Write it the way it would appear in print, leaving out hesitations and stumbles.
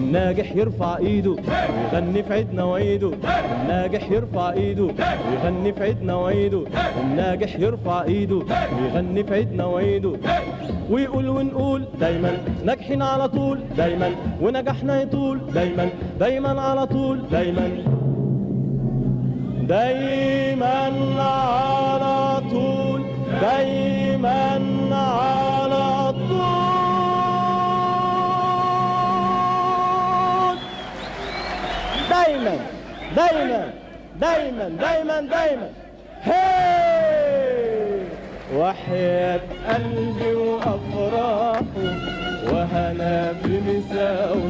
الناجح يرفع ايده ويغني في عيدنا وعيده، الناجح يرفع ايده ويغني في عيدنا وعيده، الناجح يرفع ايده ويغني في عيدنا وعيده، ويقول ونقول دايما ناجحين على طول دايما، ونجاحنا يطول دايما دايما على طول دايما دايما على طول دايما على طول دايما دايما دايما دايما دايما. هي وحياة قلبي وأفراحه وهنا في مساء